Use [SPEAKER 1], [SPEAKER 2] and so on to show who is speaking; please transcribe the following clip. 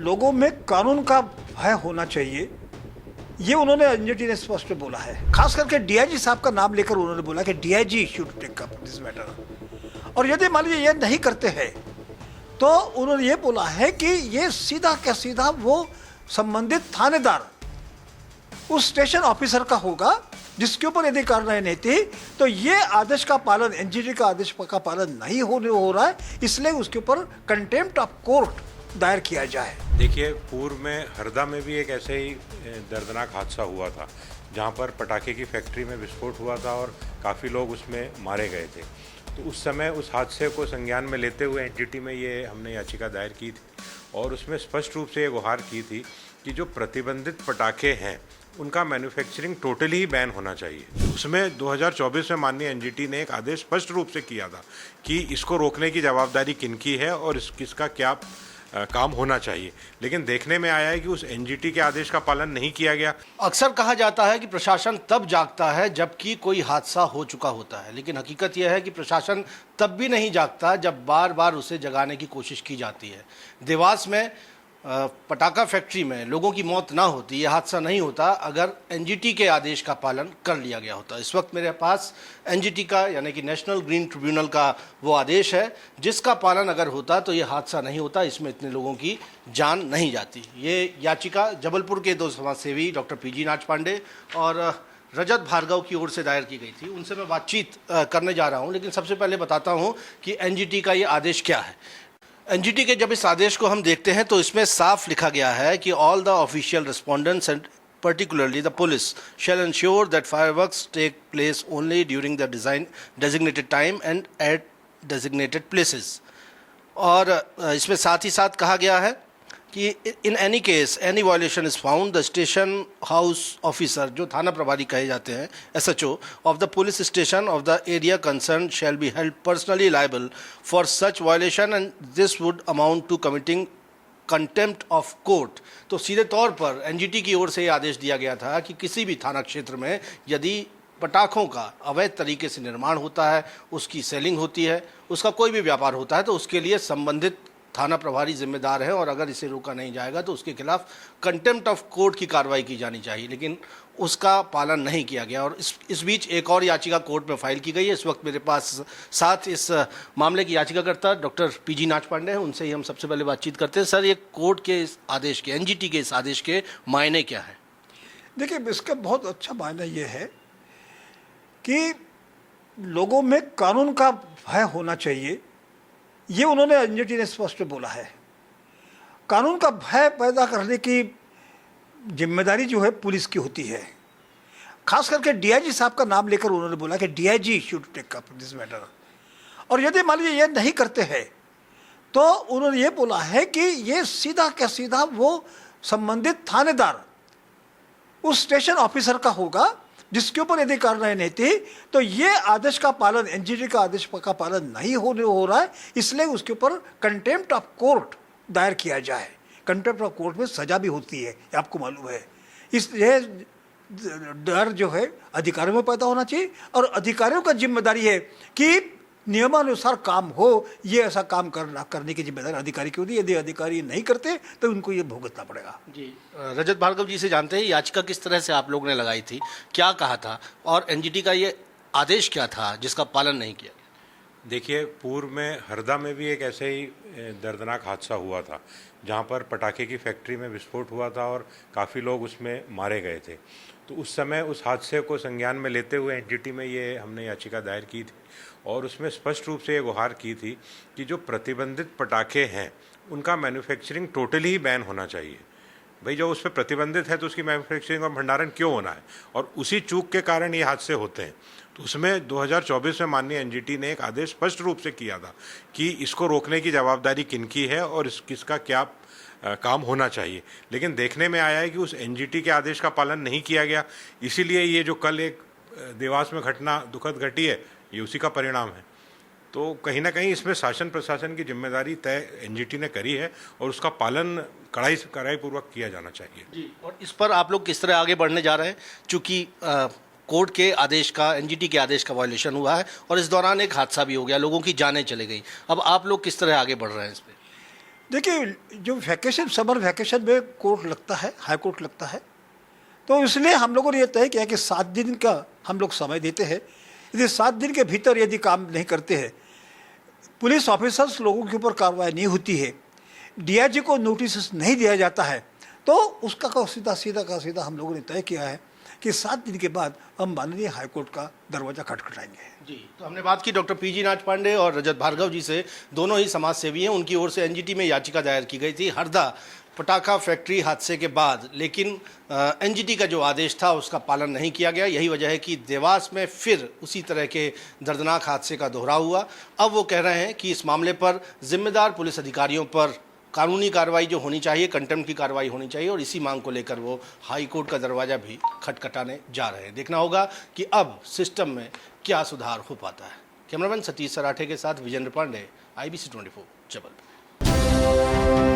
[SPEAKER 1] लोगों में कानून का भय होना चाहिए, ये उन्होंने एनजीटी ने स्पष्ट बोला है। खास करके डीआईजी साहब का नाम लेकर उन्होंने बोला कि DIG should take up this matter. और यदि मान लीजिए ये नहीं करते हैं तो उन्होंने ये बोला है कि ये सीधा का सीधा वो संबंधित थानेदार उस स्टेशन ऑफिसर का होगा जिसके ऊपर यदि कार्रवाई नहीं थी, तो ये आदेश का पालन, एनजीटी का आदेश का पालन नहीं हो रहा है, इसलिए उसके ऊपर कंटेम्प्ट ऑफ कोर्ट दायर किया जाए।
[SPEAKER 2] देखिए, पूर्व में हरदा में भी एक ऐसे ही दर्दनाक हादसा हुआ था जहां पर पटाखे की फैक्ट्री में विस्फोट हुआ था और काफ़ी लोग उसमें मारे गए थे। तो उस समय उस हादसे को संज्ञान में लेते हुए एनजीटी में ये हमने याचिका दायर की थी और उसमें स्पष्ट रूप से ये गुहार की थी कि जो प्रतिबंधित पटाखे हैं उनका मैन्युफैक्चरिंग टोटली ही बैन होना चाहिए। उसमें 2024 में माननीय एनजीटी ने एक आदेश स्पष्ट रूप से किया था कि इसको रोकने की जवाबदारी किनकी है और किसका क्या काम होना चाहिए, लेकिन देखने में आया है कि उस एनजीटी के आदेश का पालन नहीं किया गया।
[SPEAKER 3] अक्सर कहा जाता है कि प्रशासन तब जागता है जबकि कोई हादसा हो चुका होता है, लेकिन हकीकत यह है कि प्रशासन तब भी नहीं जागता जब बार बार उसे जगाने की कोशिश की जाती है। देवास में पटाखा फैक्ट्री में लोगों की मौत ना होती, यह हादसा नहीं होता अगर एनजीटी के आदेश का पालन कर लिया गया होता। इस वक्त मेरे पास एनजीटी का यानी कि नेशनल ग्रीन ट्रिब्यूनल का वो आदेश है जिसका पालन अगर होता तो ये हादसा नहीं होता, इसमें इतने लोगों की जान नहीं जाती। ये याचिका जबलपुर के दो समाजसेवी डॉक्टर पीजी नाच पांडे और रजत भार्गव की ओर से दायर की गई थी। उनसे मैं बातचीत करने जा रहा हूँ, लेकिन सबसे पहले बताता हूँ कि एनजीटी का ये आदेश क्या है। एनजीटी के जब इस आदेश को हम देखते हैं तो इसमें साफ लिखा गया है कि all the official respondents and particularly the police shall ensure that fireworks take place only during the designated time and at designated places। और इसमें साथ ही साथ कहा गया है कि in any case any violation is found the station house officer, जो थाना प्रभारी कहे जाते हैं, SHO of the police station of the area concern shall be held personally liable for such violation and this would amount to committing contempt of court. तो सीधे तौर पर एनजीटी की ओर से ये आदेश दिया गया था कि किसी भी थाना क्षेत्र में यदि पटाखों का अवैध तरीके से निर्माण होता है, उसकी सेलिंग होती है, उसका कोई भी व्यापार होता है, तो उसके लिए संबंधित थाना प्रभारी जिम्मेदार है और अगर इसे रोका नहीं जाएगा तो उसके खिलाफ कंटेम्प्ट ऑफ कोर्ट की कार्रवाई की जानी चाहिए, लेकिन उसका पालन नहीं किया गया। और इस बीच एक और याचिका कोर्ट में फाइल की गई है। इस वक्त मेरे पास साथ इस मामले की याचिकाकर्ता डॉक्टर पीजी नाच पांडे हैं, उनसे ही हम सबसे पहले बातचीत करते हैं। सर, ये कोर्ट के इस आदेश के, एनजीटी के इस आदेश के मायने क्या है?
[SPEAKER 1] देखिए, इसका बहुत अच्छा मायना ये है कि लोगों में कानून का भय होना चाहिए, ये उन्होंने एनजीटी ने स्पष्ट बोला है। कानून का भय पैदा करने की जिम्मेदारी जो है पुलिस की होती है। खास करके डीआईजी साहब का नाम लेकर उन्होंने बोला कि DIG should take up this matter. और यदि मान लीजिए ये नहीं करते हैं तो उन्होंने ये बोला है कि ये सीधा का सीधा वो संबंधित थानेदार उस स्टेशन ऑफिसर का होगा जिसके ऊपर यदि कार्रवाई नहीं थी, तो ये आदेश का पालन, एनजीटी का आदेश का पालन नहीं हो रहा है, इसलिए उसके ऊपर कंटेम्प्ट ऑफ कोर्ट दायर किया जाए। कंटेम्प्ट ऑफ कोर्ट में सजा भी होती है, आपको मालूम है। इसलिए डर जो है अधिकारियों में पैदा होना चाहिए और अधिकारियों का जिम्मेदारी है कि नियमानुसार काम हो। ये ऐसा काम करने की जिम्मेदारी अधिकारी की होती है। यदि अधिकारी नहीं करते तो उनको ये भुगतना पड़ेगा।
[SPEAKER 3] जी, रजत भार्गव जी से जानते हैं याचिका किस तरह से आप लोगों ने लगाई थी, क्या कहा था और एनजीटी का ये आदेश क्या था जिसका पालन नहीं किया गया?
[SPEAKER 2] देखिए, पूर्व में हरदा में भी एक ऐसे ही दर्दनाक हादसा हुआ था जहां पर पटाखे की फैक्ट्री में विस्फोट हुआ था और काफ़ी लोग उसमें मारे गए थे। तो उस समय उस हादसे को संज्ञान में लेते हुए एनजीटी में ये हमने याचिका दायर की थी और उसमें स्पष्ट रूप से ये गुहार की थी कि जो प्रतिबंधित पटाखे हैं उनका मैन्युफैक्चरिंग टोटली ही बैन होना चाहिए। भाई, जो उस पर प्रतिबंधित है तो उसकी मैन्युफैक्चरिंग और भंडारण क्यों होना है, और उसी चूक के कारण ये हादसे होते हैं। तो उसमें 2024 में माननीय एनजीटी ने एक आदेश स्पष्ट रूप से किया था कि इसको रोकने की जवाबदारी किनकी है और किसका क्या काम होना चाहिए, लेकिन देखने में आया है कि उस एनजीटी के आदेश का पालन नहीं किया गया। इसीलिए ये जो कल एक देवास में घटना दुखद घटी है, ये उसी का परिणाम है। तो कहीं ना कहीं इसमें शासन प्रशासन की जिम्मेदारी तय एनजीटी ने करी है और उसका पालन कड़ाई पूर्वक किया जाना चाहिए।
[SPEAKER 3] जी, और इस पर आप लोग किस तरह आगे बढ़ने जा रहे हैं? चूँकि कोर्ट के आदेश का, एनजीटी के आदेश का वायलेशन हुआ है और इस दौरान एक हादसा भी हो गया, लोगों की जानें चली गई। अब आप लोग किस तरह आगे बढ़ रहे हैं इस पर?
[SPEAKER 1] देखिए, जो वैकेशन, समर वैकेशन में कोर्ट लगता है, हाई कोर्ट लगता है, तो इसलिए हम लोगों ने ये तय किया कि 7 दिन का हम लोग समय देते हैं। यदि 7 दिन के भीतर यदि काम नहीं करते हैं, पुलिस ऑफिसर्स लोगों के ऊपर कार्रवाई नहीं होती है, डीआईजी को नोटिस नहीं दिया जाता है, तो उसका का सीधा हम लोगों ने तय किया है कि 7 दिन के बाद हम माननीय हाईकोर्ट का दरवाजा खटखटाएंगे।
[SPEAKER 3] जी, तो हमने बात की डॉक्टर पीजी नाथ पांडे और रजत भार्गव जी से, दोनों ही समाज सेवी हैं। उनकी ओर से एनजीटी में याचिका दायर की गई थी हरदा पटाखा फैक्ट्री हादसे के बाद, लेकिन एनजीटी का जो आदेश था उसका पालन नहीं किया गया। यही वजह है कि देवास में फिर उसी तरह के दर्दनाक हादसे का दोहराव हुआ। अब वो कह रहे हैं कि इस मामले पर जिम्मेदार पुलिस अधिकारियों पर कानूनी कार्रवाई जो होनी चाहिए, कंटेम्प्ट की कार्रवाई होनी चाहिए, और इसी मांग को लेकर वो हाई कोर्ट का दरवाजा भी खटखटाने जा रहे हैं। देखना होगा कि अब सिस्टम में क्या सुधार हो पाता है। कैमरामैन सतीश सराठे के साथ विजेंद्र पांडे, IBC 24 जबलपुर।